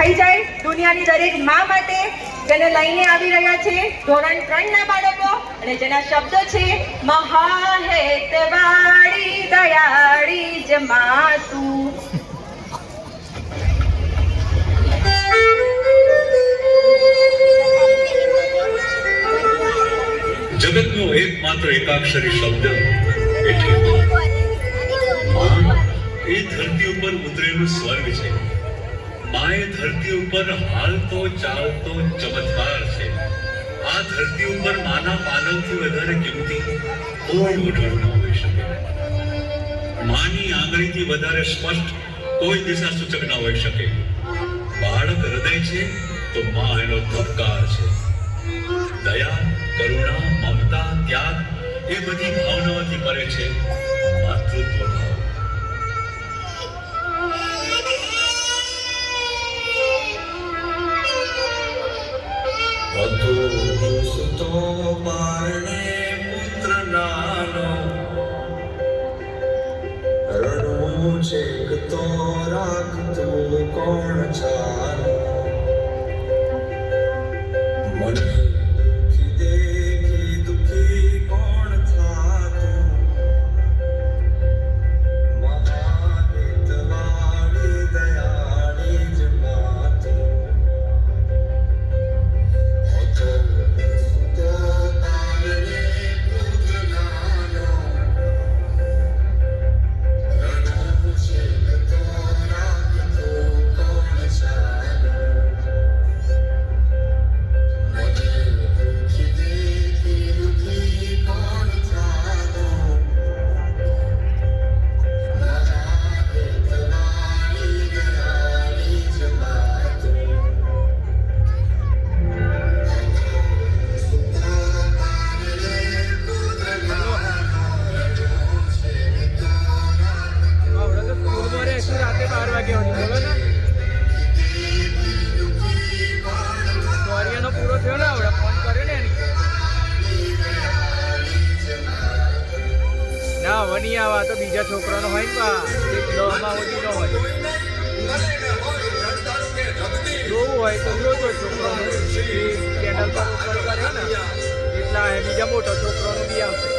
થઈ જાય દુનિયાની દરેક મા માટે, જેને લઈને આવી રહ્યા છે ધોરણ 3 ના બાળકો અને જેના શબ્દો છે મહાહેતવાળી દયાળી જ મા તું. જગતનો એકમાત્ર એકાક્ષરી શબ્દ એટલે માં. એ ધરતી ઉપર ઉતરેલું સ્વર્ગ છે. માં એ ધરતી ઉપર હાલતો ચાલતો ચમત્કાર છે. આ ધરતી ઉપર માના પાલવથી વધારે કિંમતી કોઈ ઓઢળ ન હોઈ શકે. માની આંગળીથી વધારે સ્પષ્ટ કોઈ દિશા સૂચક ન હોઈ શકે. બાળક હૃદય છે તો માં એનો ધબકાર છે. દયા, કરુણા, મમતા, ત્યાગ એ બધી ભાવનાઓથી પરે છે માતૃત્વ ભાવ. સુતો પારણે પુત્ર નાનો રણું છેક તો રાખતું કોણ ચાલો. મને દુખી દેખી દુખી કોણ થાતું. મહાદેતવાળી દયાળી જ માતું. ના વની આવા તો બીજા છોકરાનો હોય ને એક દવામાં ઓછી ન હોય. જોવું હોય તો જોજો છોકરાનો ચેનલ પર ઉપર કર્યો ને એટલા બીજા મોટો છોકરાનો બી આવશે.